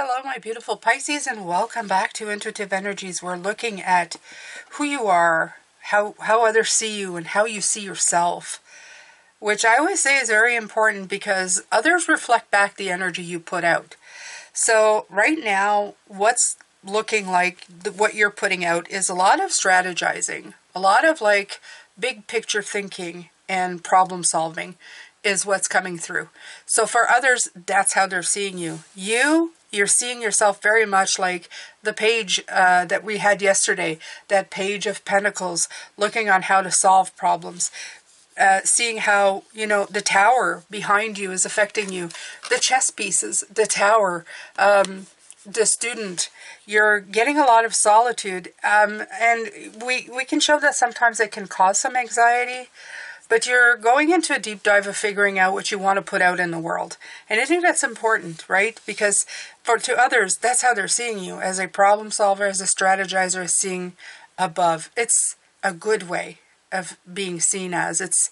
Hello, my beautiful Pisces, and welcome back to Intuitive Energies. We're looking at who you are, how others see you, and how you see yourself, which I always say is very important because others reflect back the energy you put out. So right now, what's looking like what you're putting out is a lot of strategizing, a lot of like big picture thinking and problem solving is what's coming through. So for others, that's how they're seeing you. You're seeing yourself very much like the page that we had yesterday, that page of Pentacles, looking on how to solve problems. Seeing how, the tower behind you is affecting you. The chess pieces, the tower, the student. You're getting a lot of solitude. And we can show that sometimes it can cause some anxiety. But you're going into a deep dive of figuring out what you want to put out in the world. And I think that's important, right? Because to others, that's how they're seeing you. As a problem solver, as a strategizer, seeing above. It's a good way of being seen as. It's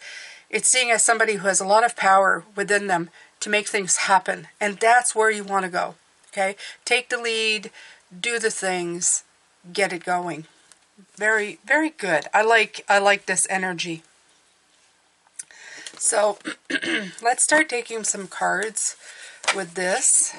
seeing as somebody who has a lot of power within them to make things happen. And that's where you want to go, okay? Take the lead, do the things, get it going. Very, very good. I like this energy. So let's start taking some cards with this.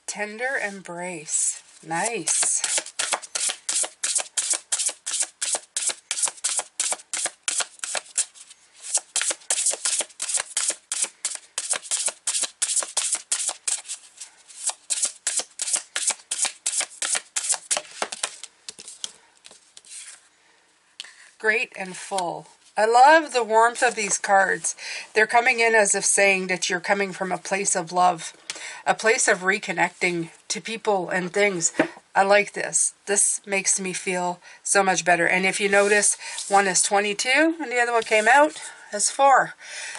Tender embrace. Nice. Great and full. I love the warmth of these cards. They're coming in as if saying that you're coming from a place of love, a place of reconnecting to people and things. I like this. This makes me feel so much better. And if you notice, one is 22 and the other one came out as 4.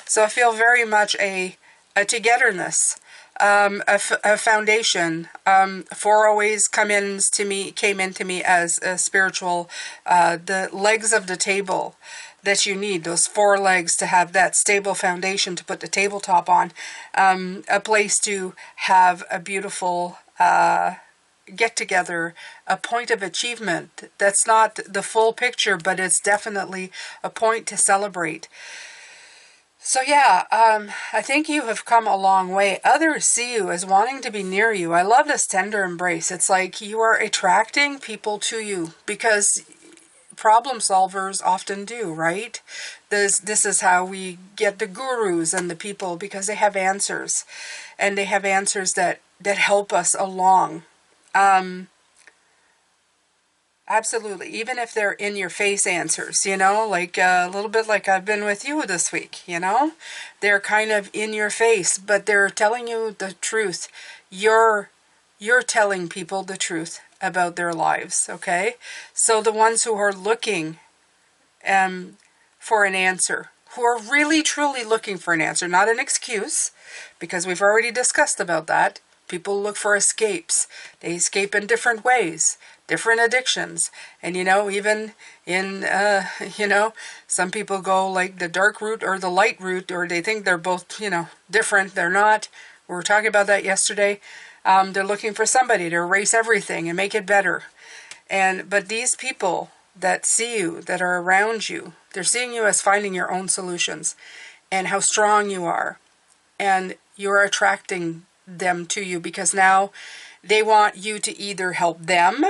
So I feel very much a togetherness, a foundation. 4 always came into me as a spiritual, the legs of the table that you need, those 4 legs to have that stable foundation to put the tabletop on, a place to have a beautiful get together, a point of achievement. That's not the full picture, but it's definitely a point to celebrate. So yeah, I think you have come a long way. Others see you as wanting to be near you. I love this tender embrace. It's like you are attracting people to you because problem solvers often do, right? This is how we get the gurus and the people, because they have answers, and they have answers that help us along. Absolutely. Even if they're in your face answers, like a little bit like I've been with you this week, they're kind of in your face, but they're telling you the truth. You're telling people the truth about their lives, okay? So the ones who are looking for an answer, who are really truly looking for an answer, not an excuse, because we've already discussed about that. People look for escapes. They escape in different ways, different addictions. And, even in, some people go like the dark route or the light route, or they think they're both, different. They're not. We were talking about that yesterday. They're looking for somebody to erase everything and make it better. But these people that see you, that are around you, they're seeing you as finding your own solutions and how strong you are. And you're attracting them to you because now they want you to either help them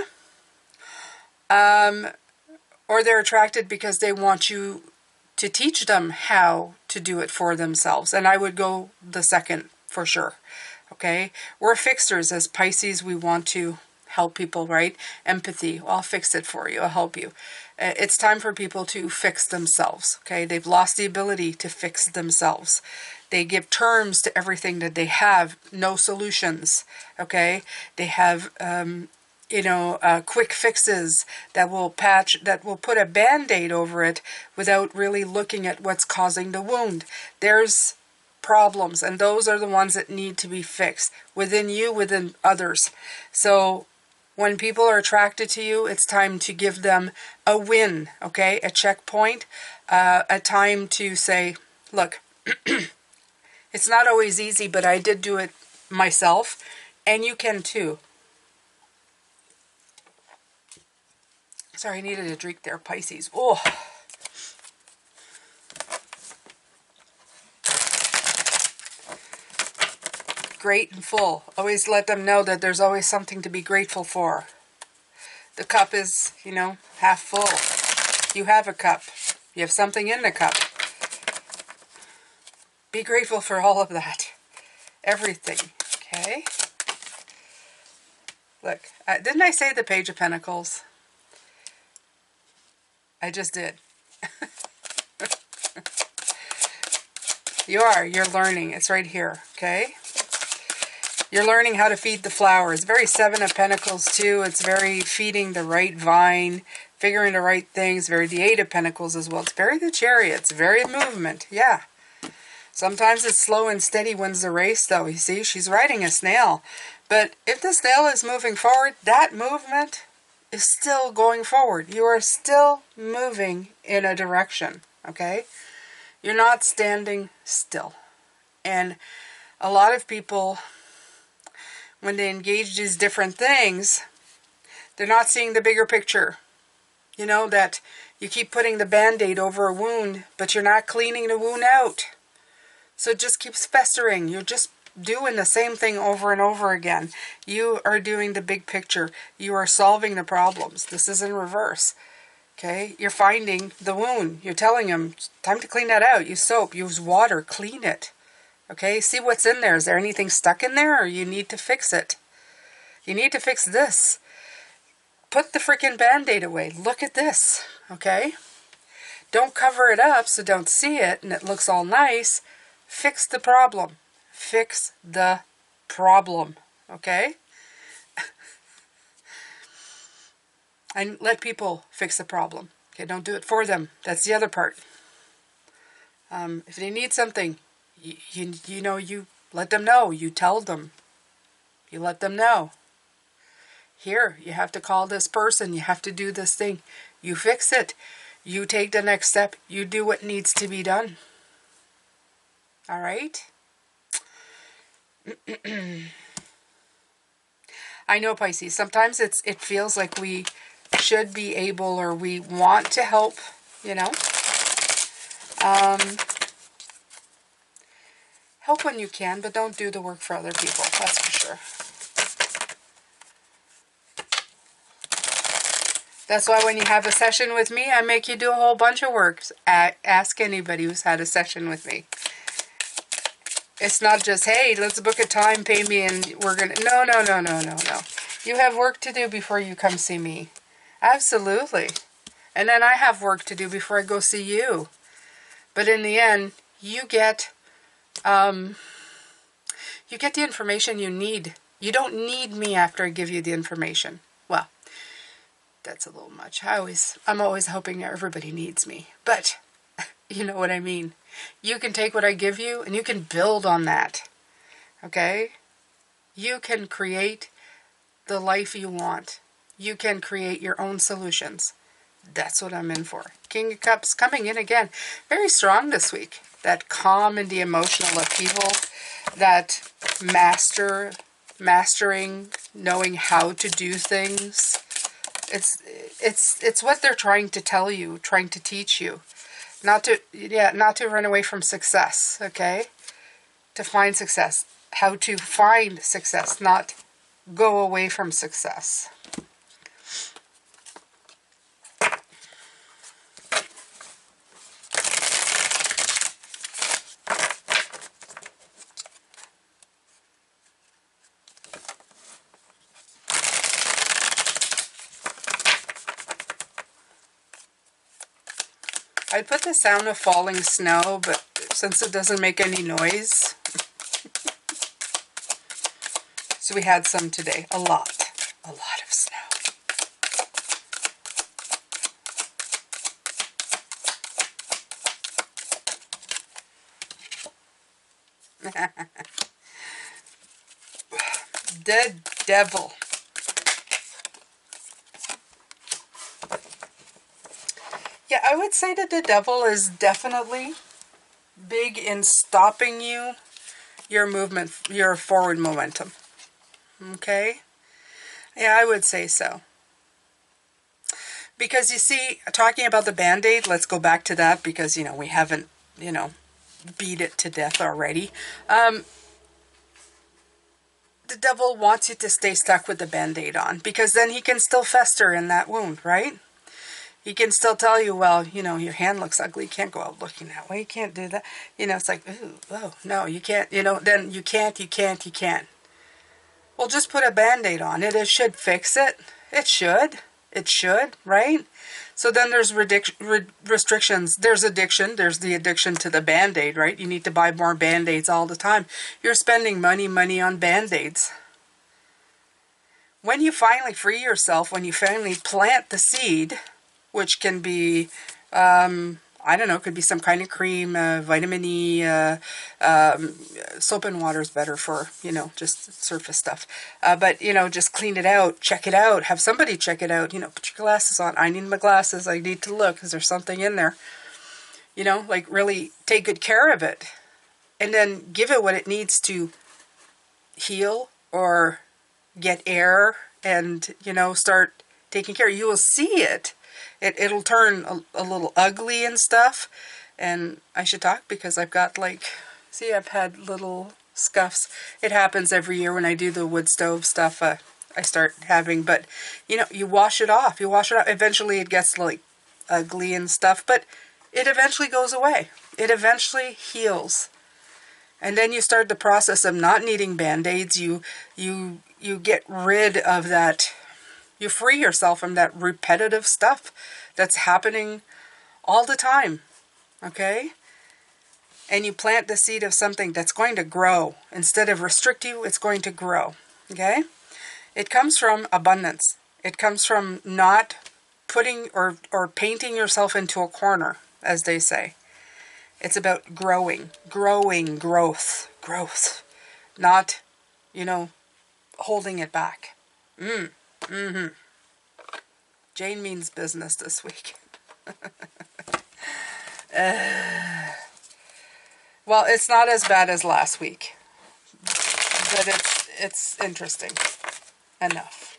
Or they're attracted because they want you to teach them how to do it for themselves. And I would go the second for sure. Okay? We're fixers as Pisces. We want to help people, right? Empathy. Well, I'll fix it for you. I'll help you. It's time for people to fix themselves. Okay? They've lost the ability to fix themselves. They give terms to everything that they have, no solutions. Okay? They have quick fixes that will put a band-aid over it without really looking at what's causing the wound. There's problems, and those are the ones that need to be fixed within you, within others. So when people are attracted to you, it's time to give them a win, okay? A checkpoint, a time to say, look, it's not always easy, but I did do it myself, and you can too. Sorry, I needed a drink there, Pisces. Oh. Great and full. Always let them know that there's always something to be grateful for. The cup is, half full. You have a cup. You have something in the cup. Be grateful for all of that. Everything. Okay? Look, didn't I say the Page of Pentacles? I just did. You're learning. It's right here, okay? You're learning how to feed the flowers. Very Seven of Pentacles too. It's very feeding the right vine, figuring the right things. Very the Eight of Pentacles as well. It's very the Chariot. It's very movement. Yeah. Sometimes it's slow and steady wins the race though. You see, she's riding a snail. But if the snail is moving forward, that movement is still going forward. You are still moving in a direction, okay? You're not standing still. And a lot of people, when they engage these different things, they're not seeing the bigger picture. You know, that you keep putting the Band-Aid over a wound, but you're not cleaning the wound out. So it just keeps festering. You're just doing the same thing over and over again. You are doing the big picture. You are solving the problems. This is in reverse. Okay? You're finding the wound. You're telling them, time to clean that out. Use soap. Use water. Clean it. Okay? See what's in there. Is there anything stuck in there, or you need to fix it? You need to fix this. Put the freaking Band-Aid away. Look at this. Okay? Don't cover it up so don't see it and it looks all nice. Fix the problem. Fix the problem. Okay? And let people fix the problem. Okay, don't do it for them. That's the other part. If they need something, you let them know. You tell them. You let them know. Here, you have to call this person. You have to do this thing. You fix it. You take the next step. You do what needs to be done. All right? I know, Pisces, sometimes it feels like we should be able, or we want to help, help when you can, but don't do the work for other people, that's for sure. That's why when you have a session with me, I make you do a whole bunch of work. Ask anybody who's had a session with me. It's not just, hey, let's book a time, pay me, and we're going to... No. You have work to do before you come see me. Absolutely. And then I have work to do before I go see you. But in the end, you get the information you need. You don't need me after I give you the information. Well, that's a little much. I'm always hoping everybody needs me. But you know what I mean. You can take what I give you and you can build on that. Okay? You can create the life you want. You can create your own solutions. That's what I'm in for. King of Cups coming in again. Very strong this week. That calm in the emotional upheaval. That mastering, knowing how to do things. It's what they're trying to tell you, trying to teach you. Not to run away from success, okay? To find success. How to find success, not go away from success. I'd put the sound of falling snow, but since it doesn't make any noise. So we had some today. A lot of snow. The devil. Yeah, I would say that the devil is definitely big in stopping you, your movement, your forward momentum. Okay? Yeah, I would say so. Because you see, talking about the Band-Aid, let's go back to that because, you know, we haven't, you know, beat it to death already. The devil wants you to stay stuck with the Band-Aid on because then he can still fester in that wound, right? He can still tell you, well, you know, your hand looks ugly. You can't go out looking that way. You can't do that. You know, it's like, ooh, oh, no, you can't. You know, then you can't. Well, just put a Band-Aid on it. It should fix it. It should. It should, right? So then there's restrictions. There's addiction. There's the addiction to the Band-Aid, right? You need to buy more Band-Aids all the time. You're spending money on Band-Aids. When you finally free yourself, when you finally plant the seed, which can be, I don't know, could be some kind of cream, vitamin E, soap and water is better for, you know, just surface stuff. But, you know, just clean it out, check it out, have somebody check it out, you know, put your glasses on. I need my glasses, I need to look, is there something in there? You know, like really take good care of it. And then give it what it needs to heal or get air and, you know, start taking care. You will see it. It'll turn a little ugly and stuff. And I should talk because I've got like, see, I've had little scuffs. It happens every year when I do the wood stove stuff. I start having, but you know, you wash it off. You wash it off. Eventually it gets like ugly and stuff, but it eventually goes away. It eventually heals. And then you start the process of not needing Band-Aids. You get rid of that. You free yourself from that repetitive stuff that's happening all the time, okay? And you plant the seed of something that's going to grow. Instead of restrict you, it's going to grow, okay? It comes from abundance. It comes from not putting or painting yourself into a corner, as they say. It's about growing, growth, not, you know, holding it back. Jane means business this week. Well, it's not as bad as last week, but it's interesting enough.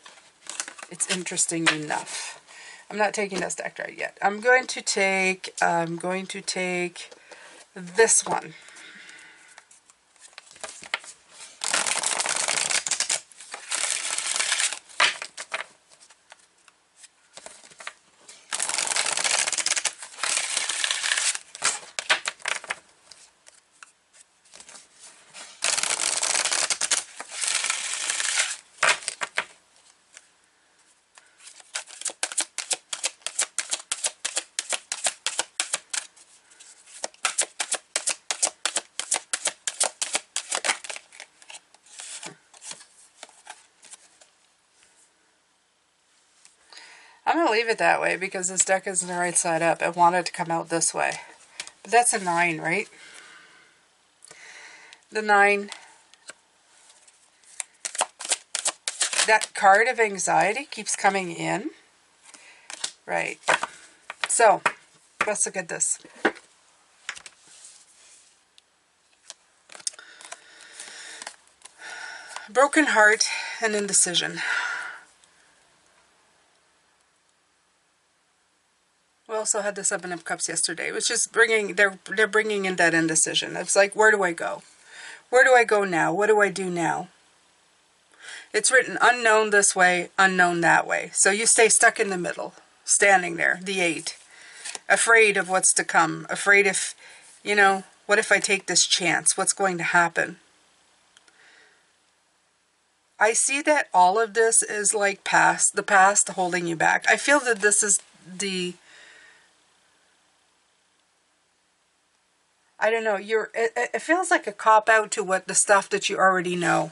It's interesting enough. I'm not taking this deck right yet. I'm going to take this one. I'm going to leave it that way because this deck is the right side up. I want it to come out this way. But that's a 9, right? The 9. That card of anxiety keeps coming in. Right. So, let's look at this. Broken heart and indecision. We also had the Seven of Cups yesterday. It was just they're bringing in that indecision. It's like, where do I go? Where do I go now? What do I do now? It's written unknown this way, unknown that way. So you stay stuck in the middle, standing there, the 8. Afraid of what's to come. Afraid if, you know, what if I take this chance? What's going to happen? I see that all of this is like the past holding you back. I feel that this is the I don't know, it feels like a cop-out to what the stuff that you already know.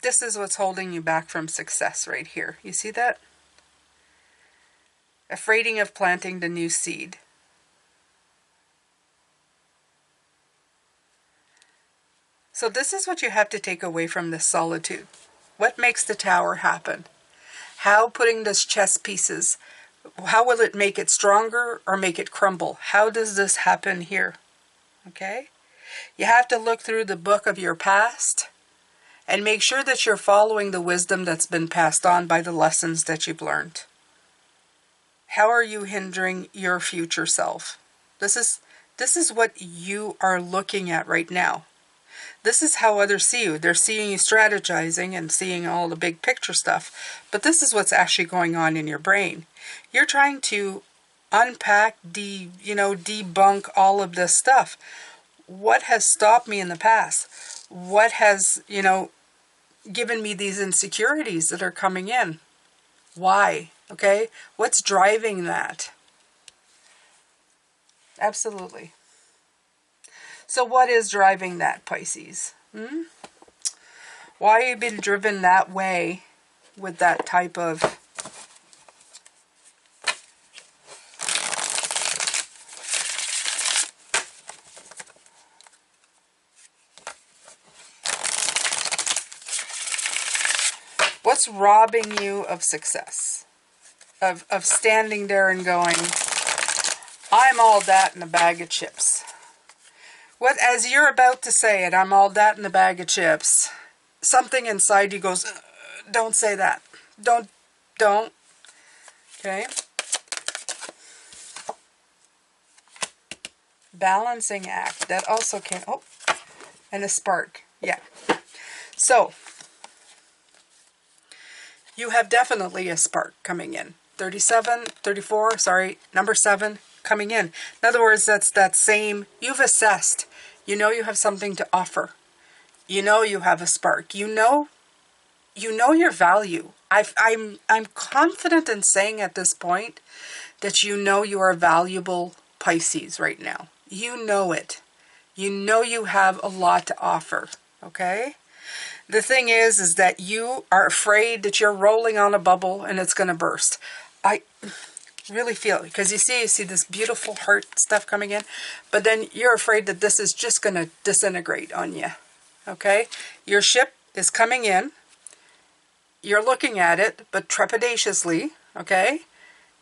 This is what's holding you back from success right here. You see that? Afraid of planting the new seed. So this is what you have to take away from this solitude. What makes the tower happen? How putting this chess pieces, how will it make it stronger or make it crumble? How does this happen here? Okay? You have to look through the book of your past and make sure that you're following the wisdom that's been passed on by the lessons that you've learned. How are you hindering your future self? This is what you are looking at right now. This is how others see you. They're seeing you strategizing and seeing all the big picture stuff. But this is what's actually going on in your brain. You're trying to unpack, debunk all of this stuff. What has stopped me in the past? What has, given me these insecurities that are coming in? Why? Okay? What's driving that? Absolutely. So what is driving that, Pisces? Why have you been driven that way with that type of... What's robbing you of success? Of standing there and going, I'm all that in a bag of chips. What, as you're about to say it, I'm all that in a bag of chips, something inside you goes, don't say that. Don't. Okay? Balancing act. That also can, and a spark. Yeah. So, you have definitely a spark coming in. 34, number 7 coming in. In other words, that's that same, you've assessed. You know you have something to offer. You know you have a spark. You know your value. I'm confident in saying at this point that you know you are valuable, Pisces, right now. You know it. You know you have a lot to offer. Okay? The thing is that you are afraid that you're rolling on a bubble and it's going to burst. I really feel, because you see this beautiful heart stuff coming in, but then you're afraid that this is just going to disintegrate on you. Okay? Your ship is coming in. You're looking at it, but trepidatiously. Okay?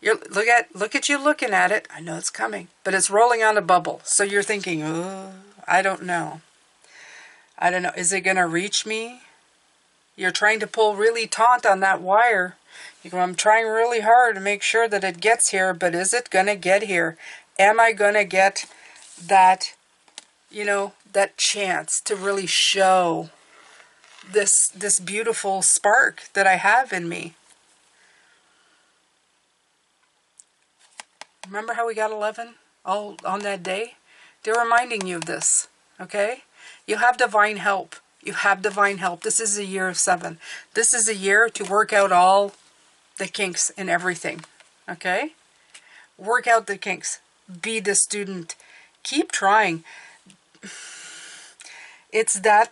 Look at you looking at it. I know it's coming, but it's rolling on a bubble. So you're thinking, oh, I don't know. Is it going to reach me? You're trying to pull really taut on that wire. You go, I'm trying really hard to make sure that it gets here, but is it going to get here? Am I going to get that, that chance to really show this beautiful spark that I have in me? Remember how we got 11 all on that day? They're reminding you of this, okay? You have divine help. You have divine help. This is a year of 7. This is a year to work out all the kinks in everything, okay? Work out the kinks. Be the student. Keep trying. It's that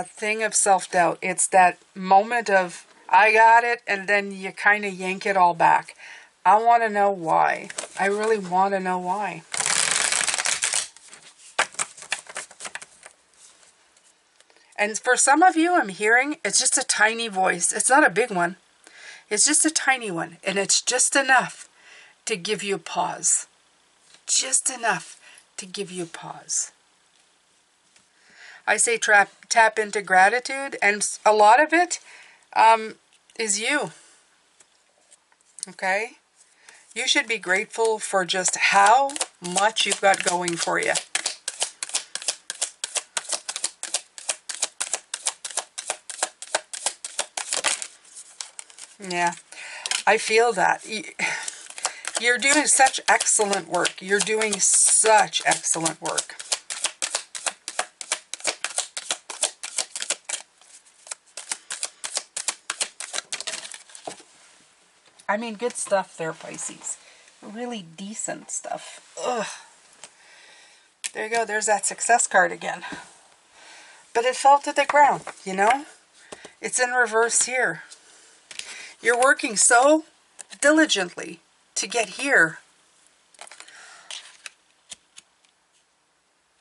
thing of self-doubt. It's that moment of, I got it, and then you kind of yank it all back. I want to know why. I really want to know why. And for some of you, I'm hearing, it's just a tiny voice. It's not a big one. It's just a tiny one. And it's just enough to give you a pause. Just enough to give you a pause. I say tap into gratitude. And a lot of it is you. Okay? You should be grateful for just how much you've got going for you. Yeah, I feel that. You're doing such excellent work. You're doing such excellent work. I mean, good stuff there, Pisces. really decent stuff. Ugh. There you go. There's that success card again. But it fell to the ground, you know? It's in reverse here. You're working so diligently to get here.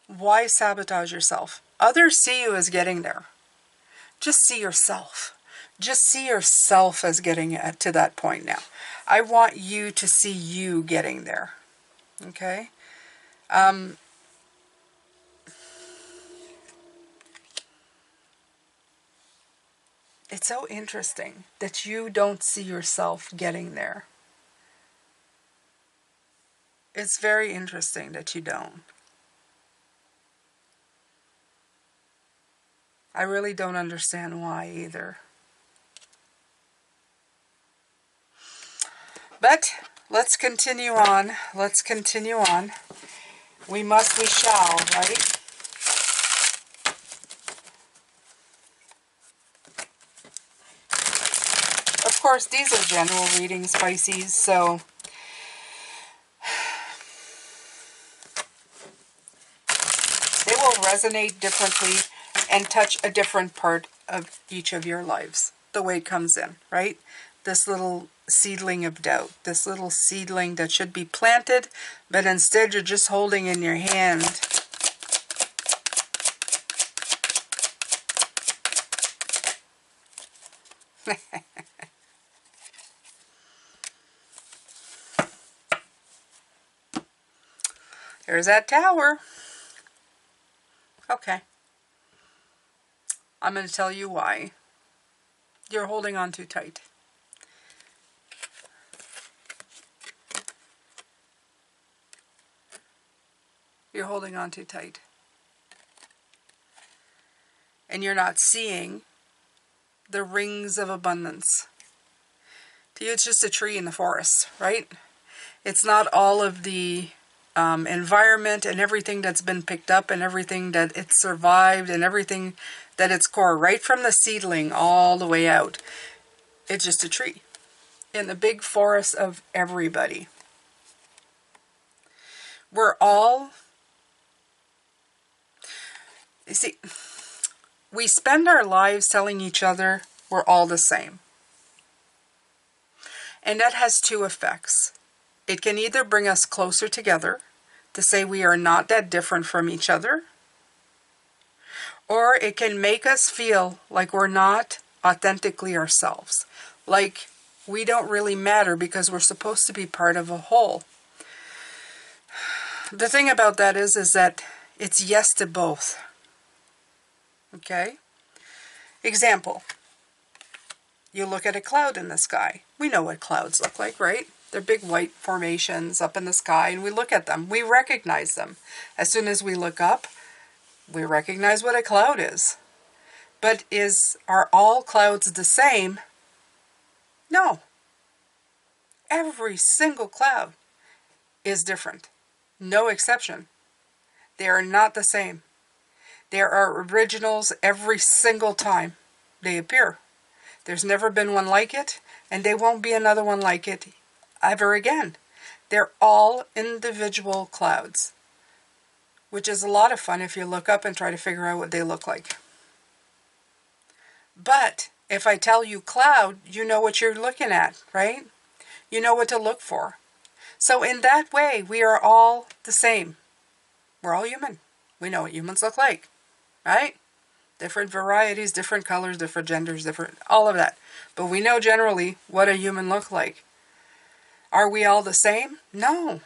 Why sabotage yourself? Others see you as getting there. Just see yourself. Just see yourself as getting to that point now. I want you to see you getting there. Okay? It's so interesting that you don't see yourself getting there. It's very interesting that you don't. I really don't understand why either. But let's continue on. Let's continue on. We must, we shall, right? Of course, these are general readings, Pisces, so they will resonate differently and touch a different part of each of your lives, the way it comes in, right? This little seedling of doubt, this little seedling that should be planted, but instead you're just holding in your hand. There's that tower. Okay. I'm going to tell you why. You're holding on too tight. You're holding on too tight. And you're not seeing the rings of abundance. To you, it's just a tree in the forest, right? It's not all of the environment and everything that's been picked up and everything that it's survived and everything that its core, right from the seedling all the way out. It's just a tree in the big forest of everybody. We're all, you see, we spend our lives telling each other we're all the same. And that has two effects. It can either bring us closer together to say we are not that different from each other, or it can make us feel like we're not authentically ourselves, like we don't really matter because we're supposed to be part of a whole. The thing about that is that it's yes to both. Okay? Example. You look at a cloud in the sky. We know what clouds look like, right? They're big white formations up in the sky, and we look at them. We recognize them. As soon as we look up, we recognize what a cloud is. But are all clouds the same? No. Every single cloud is different. No exception. They are not the same. There are originals every single time they appear. There's never been one like it, and there won't be another one like it ever again. They're all individual clouds, which is a lot of fun if you look up and try to figure out what they look like. But if I tell you cloud, you know what you're looking at, right? You know what to look for. So in that way, we are all the same. We're all human. We know what humans look like, right? Different varieties, different colors, different genders, different, all of that. But we know generally what a human looks like. Are we all the same? No.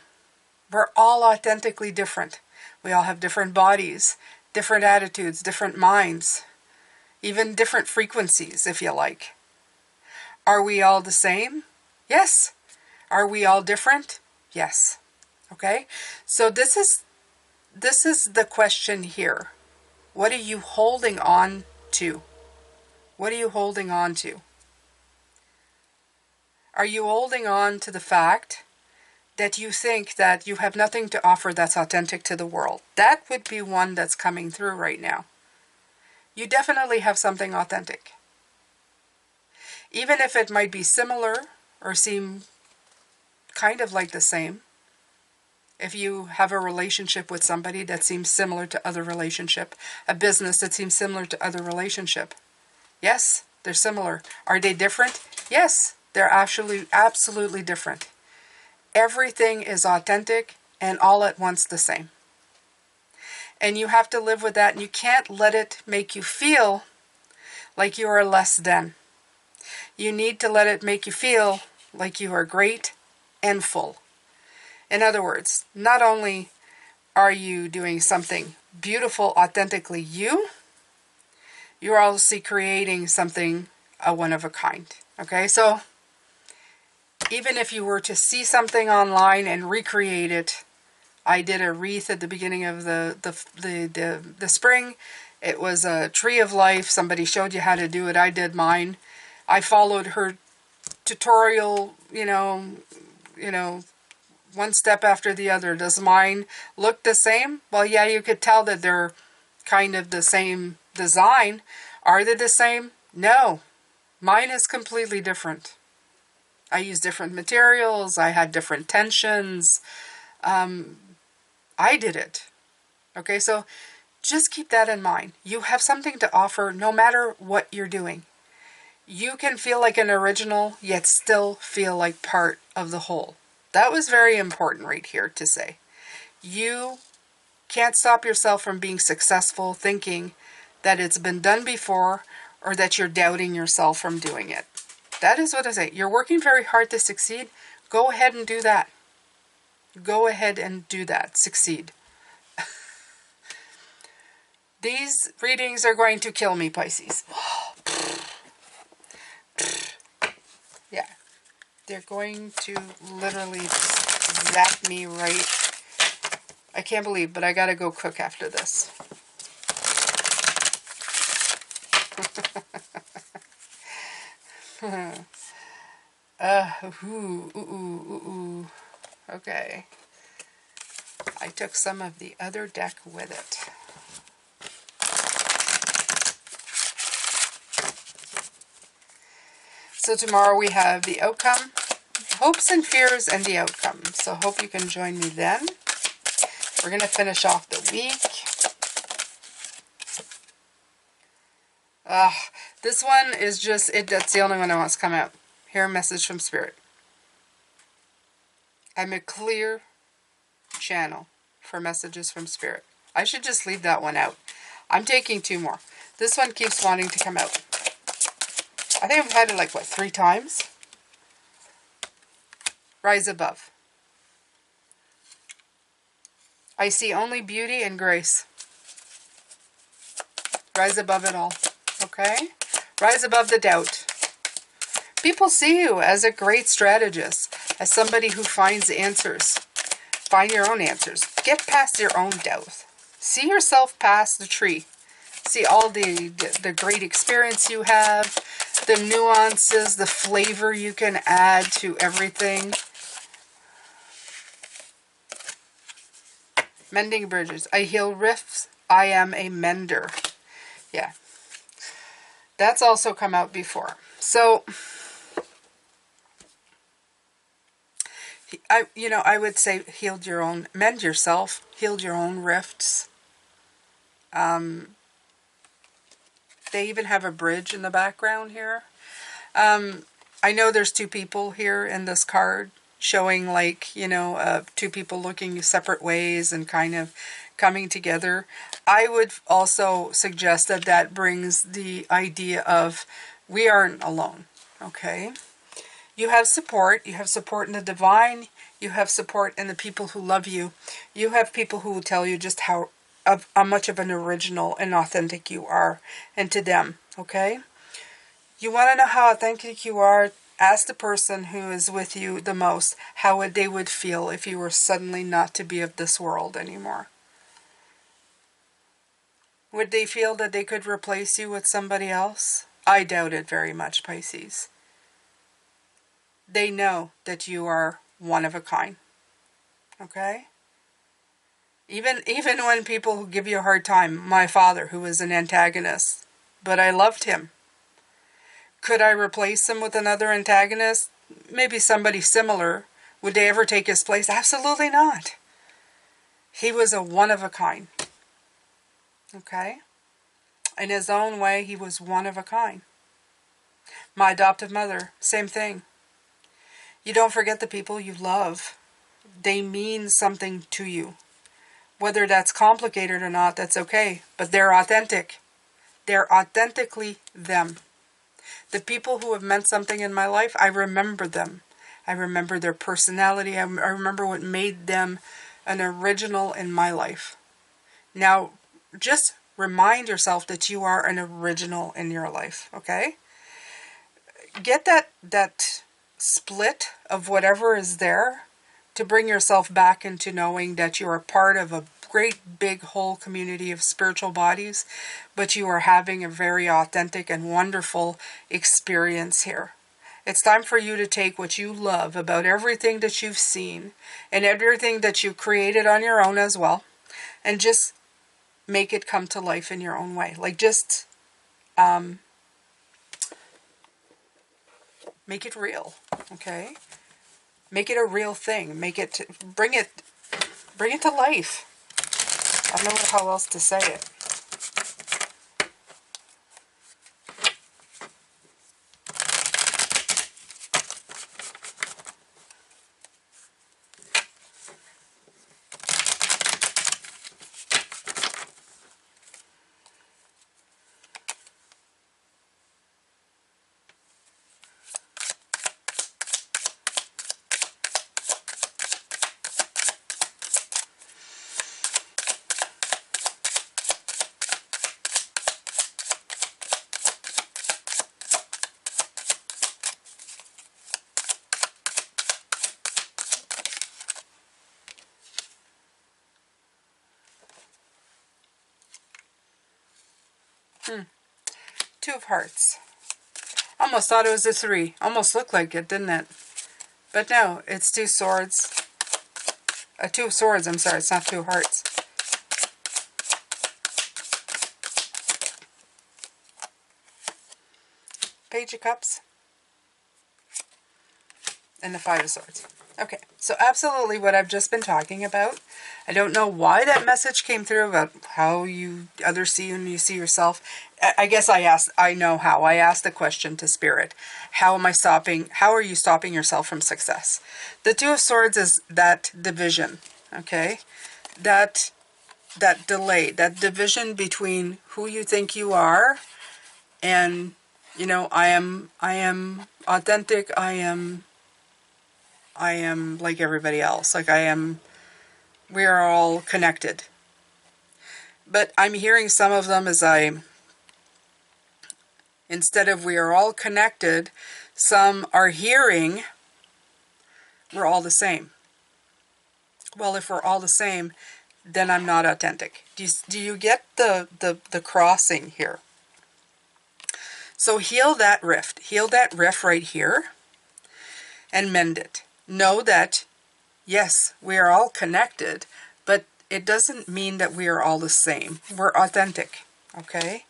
We're all authentically different. We all have different bodies, different attitudes, different minds, even different frequencies, if you like. Are we all the same? Yes. Are we all different? Yes. Okay? So this is the question here. What are you holding on to? What are you holding on to? Are you holding on to the fact that you think that you have nothing to offer that's authentic to the world? That would be one that's coming through right now. You definitely have something authentic. Even if it might be similar or seem kind of like the same. If you have a relationship with somebody that seems similar to other relationship, a business that seems similar to other relationship, yes, they're similar. Are they different? Yes, they're absolutely different. Everything is authentic and all at once the same. And you have to live with that, and you can't let it make you feel like you are less than. You need to let it make you feel like you are great and full. In other words, not only are you doing something beautiful, authentically you, you're also creating something one of a kind. Okay, so even if you were to see something online and recreate it, I did a wreath at the beginning of the spring. It was a tree of life. Somebody showed you how to do it. I did mine. I followed her tutorial, you know, one step after the other. Does mine look the same? Well, yeah, you could tell that they're kind of the same design. Are they the same? No. Mine is completely different. I use different materials. I had different tensions. I did it. Okay, so just keep that in mind. You have something to offer no matter what you're doing. You can feel like an original, yet still feel like part of the whole. That was very important right here to say. You can't stop yourself from being successful thinking that it's been done before or that you're doubting yourself from doing it. That is what I say. You're working very hard to succeed. Go ahead and do that. Go ahead and do that. Succeed. These readings are going to kill me, Pisces. Yeah. They're going to literally zap me right. I can't believe, but I gotta go cook after this. Okay. I took some of the other deck with it. So tomorrow we have the outcome, hopes and fears, and the outcome. So hope you can join me then. We're going to finish off the week. This one is just, that's the only one that wants to come out. Hear a message from Spirit. I'm a clear channel for messages from Spirit. I should just leave that one out. I'm taking two more. This one keeps wanting to come out. I think I've had it like, what, 3 times? Rise above. I see only beauty and grace. Rise above it all. Okay? Rise above the doubt. People see you as a great strategist, as somebody who finds answers. Find your own answers. Get past your own doubt. See yourself past the tree. See all the great experience you have, the nuances, the flavor you can add to everything. Mending bridges. I heal rifts. I am a mender. Yeah. That's also come out before. So, I would say mend yourself, healed your own rifts. They even have a bridge in the background here. I know there's 2 people here in this card showing like, 2 people looking separate ways and kind of coming together. I would also suggest that brings the idea of we aren't alone, okay? You have support. You have support in the divine. You have support in the people who love you. You have people who will tell you just how much of an original and authentic you are, and to them, okay? You want to know how authentic you are? Ask the person who is with you the most how they would feel if you were suddenly not to be of this world anymore. Would they feel that they could replace you with somebody else? I doubt it very much, Pisces. They know that you are one of a kind. Okay? Even when people who give you a hard time, my father, who was an antagonist, but I loved him. Could I replace him with another antagonist? Maybe somebody similar, Would they ever take his place? Absolutely not. He was a one of a kind. Okay? In his own way, he was one of a kind. My adoptive mother, same thing. You don't forget the people you love. They mean something to you. Whether that's complicated or not, that's okay. But they're authentic. They're authentically them. The people who have meant something in my life, I remember them. I remember their personality. I remember what made them an original in my life. Now, just remind yourself that you are an original in your life, okay? Get that split of whatever is there to bring yourself back into knowing that you are part of a great big whole community of spiritual bodies, but you are having a very authentic and wonderful experience here. It's time for you to take what you love about everything that you've seen and everything that you created on your own as well, and just make it come to life in your own way. Like, just make it real, okay? Make it a real thing. Bring it to life. I don't know how else to say it. Two of Hearts. Almost thought it was a 3. Almost looked like it, didn't it? But no, it's 2 swords. 2 of Swords, I'm sorry, it's not 2 of Hearts. Page of Cups. And the 5 of Swords. Okay, so absolutely what I've just been talking about. I don't know why that message came through about how others see you and you see yourself. I guess I know how. I asked the question to Spirit. How are you stopping yourself from success? The 2 of Swords is that division, okay? That delay, that division between who you think you are and, I am authentic, I am like everybody else. Like we are all connected. But I'm hearing some of them instead of we are all connected, some are hearing we're all the same. Well, if we're all the same, then I'm not authentic. Do you get the crossing here? So heal that rift. Heal that rift right here and mend it. Know that, yes, we are all connected, but it doesn't mean that we are all the same. We're authentic, okay?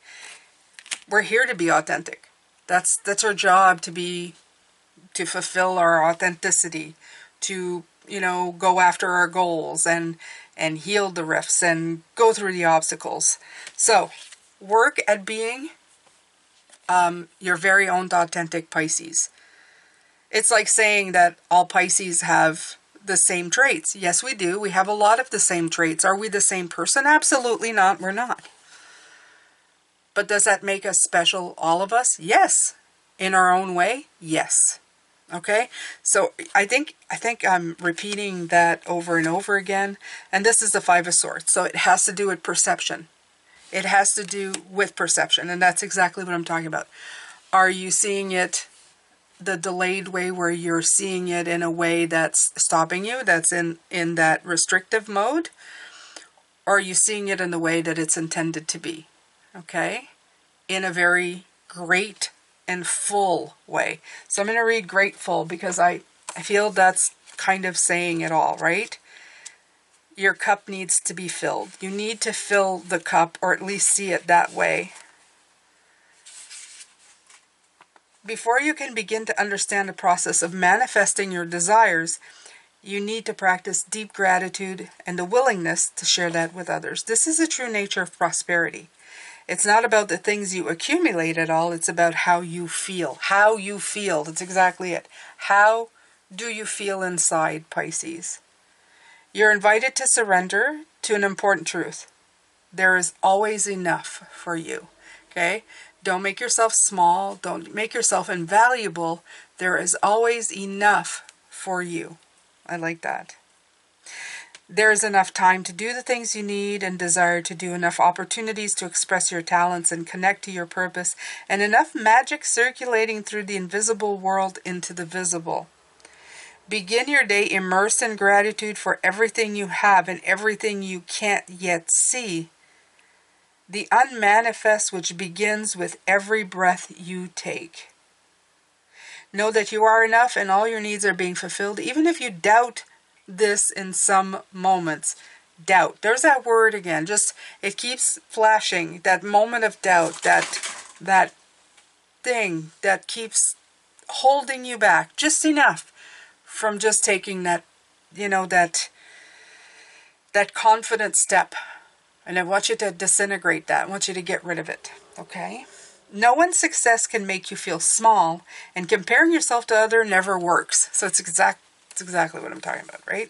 We're here to be authentic. That's our job, to fulfill our authenticity, to, go after our goals and heal the rifts and go through the obstacles. So, work at being your very own authentic Pisces. It's like saying that all Pisces have the same traits. Yes, we do. We have a lot of the same traits. Are we the same person? Absolutely not. We're not. But does that make us special, all of us? Yes. In our own way? Yes. Okay? So I think I'm repeating that over and over again. And this is the 5 of Swords. So it has to do with perception. It has to do with perception. And that's exactly what I'm talking about. Are you seeing it the delayed way, where you're seeing it in a way that's stopping you, that's in that restrictive mode? Or are you seeing it in the way that it's intended to be? Okay? In a very great and full way. So I'm going to read grateful because I feel that's kind of saying it all, right? Your cup needs to be filled. You need to fill the cup, or at least see it that way. Before you can begin to understand the process of manifesting your desires, you need to practice deep gratitude and the willingness to share that with others. This is the true nature of prosperity. It's not about the things you accumulate at all. It's about how you feel. How you feel. That's exactly it. How do you feel inside, Pisces? You're invited to surrender to an important truth. There is always enough for you. Okay? Don't make yourself small. Don't make yourself invaluable. There is always enough for you. I like that. There is enough time to do the things you need and desire to do, enough opportunities to express your talents and connect to your purpose, and enough magic circulating through the invisible world into the visible. Begin your day immersed in gratitude for everything you have and everything you can't yet see. The unmanifest which begins with every breath you take. Know that you are enough and all your needs are being fulfilled, even if you doubt this in some moments. Doubt. There's that word again. Just, it keeps flashing. That moment of doubt. That thing that keeps holding you back. Just enough from just taking that, that confident step. And I want you to disintegrate that. I want you to get rid of it. Okay? No one's success can make you feel small, and comparing yourself to others never works. So it's exactly what I'm talking about, right?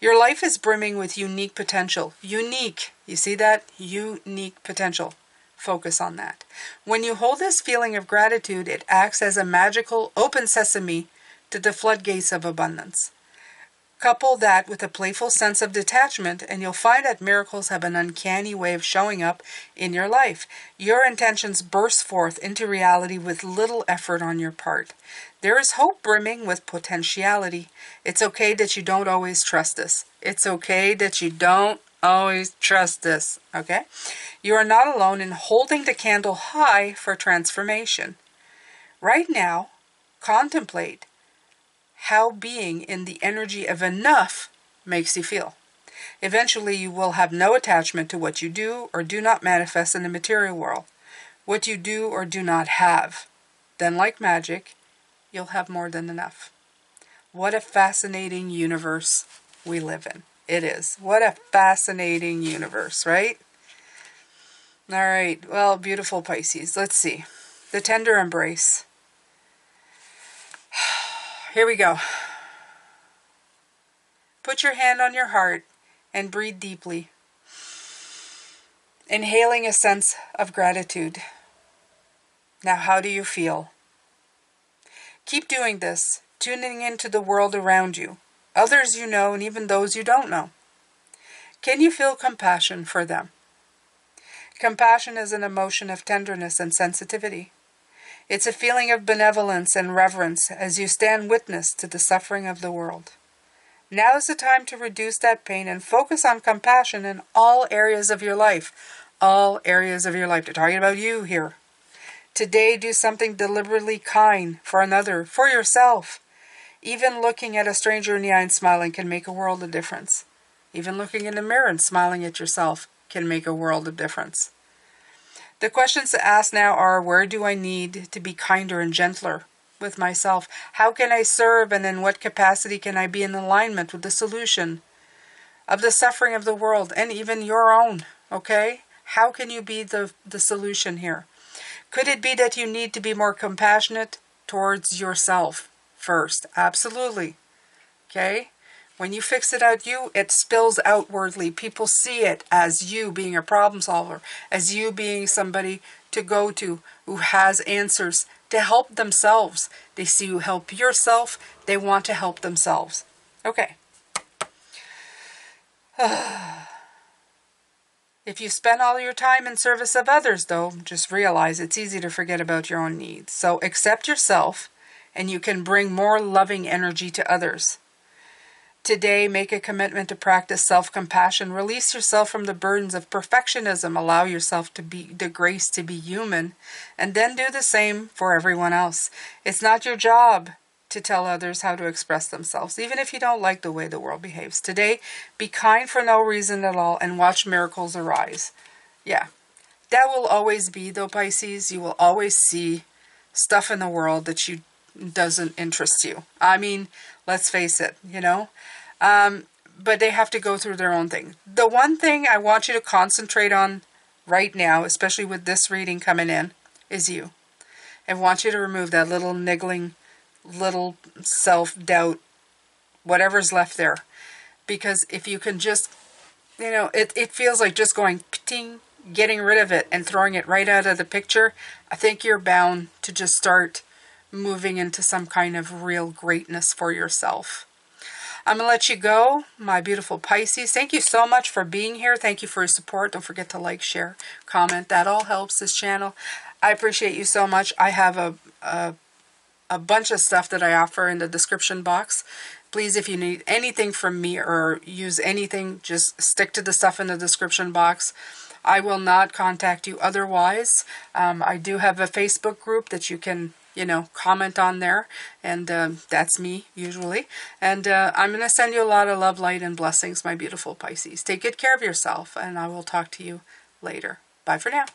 Your life is brimming with unique potential. Unique. You see that? Unique potential. Focus on that. When you hold this feeling of gratitude, it acts as a magical open sesame to the floodgates of abundance. Couple that with a playful sense of detachment, and you'll find that miracles have an uncanny way of showing up in your life. Your intentions burst forth into reality with little effort on your part. There is hope brimming with potentiality. It's okay that you don't always trust this. It's okay that you don't always trust this. Okay? You are not alone in holding the candle high for transformation. Right now, contemplate how being in the energy of enough makes you feel. Eventually, you will have no attachment to what you do or do not manifest in the material world, what you do or do not have. Then, like magic, you'll have more than enough. What a fascinating universe we live in. It is. What a fascinating universe, right? All right. Well, beautiful Pisces. Let's see. The tender embrace. Here we go. Put your hand on your heart and breathe deeply, inhaling a sense of gratitude. Now, how do you feel? Keep doing this, tuning into the world around you, others you know, and even those you don't know. Can you feel compassion for them? Compassion is an emotion of tenderness and sensitivity. It's a feeling of benevolence and reverence as you stand witness to the suffering of the world. Now is the time to reduce that pain and focus on compassion in all areas of your life. All areas of your life. They're talking about you here. Today, do something deliberately kind for another, for yourself. Even looking at a stranger in the eye and smiling can make a world of difference. Even looking in the mirror and smiling at yourself can make a world of difference. The questions to ask now are, where do I need to be kinder and gentler with myself? How can I serve, and in what capacity can I be in alignment with the solution of the suffering of the world and even your own? Okay? How can you be the solution here? Could it be that you need to be more compassionate towards yourself first? Absolutely. Okay? When you fix it out you, it spills outwardly. People see it as you being a problem solver, as you being somebody to go to who has answers to help themselves. They see you help yourself. They want to help themselves. Okay. If you spend all your time in service of others, though, just realize it's easy to forget about your own needs. So accept yourself, and you can bring more loving energy to others. Today, make a commitment to practice self-compassion. Release yourself from the burdens of perfectionism. Allow yourself to be the grace to be human, and then do the same for everyone else. It's not your job to tell others how to express themselves, even if you don't like the way the world behaves. Today, be kind for no reason at all and watch miracles arise. Yeah, that will always be, though, Pisces. You will always see stuff in the world that doesn't interest you. I mean, let's face it, But they have to go through their own thing. The one thing I want you to concentrate on right now, especially with this reading coming in, is you. I want you to remove that little niggling, little self-doubt, whatever's left there. Because if you can just, it feels like just going ting, getting rid of it and throwing it right out of the picture. I think you're bound to just start moving into some kind of real greatness for yourself. I'm going to let you go, my beautiful Pisces. Thank you so much for being here. Thank you for your support. Don't forget to like, share, comment. That all helps this channel. I appreciate you so much. I have a bunch of stuff that I offer in the description box. Please, if you need anything from me or use anything, just stick to the stuff in the description box. I will not contact you otherwise. I do have a Facebook group that you can comment on there, and that's me usually. And I'm going to send you a lot of love, light, and blessings, my beautiful Pisces. Take good care of yourself, and I will talk to you later. Bye for now.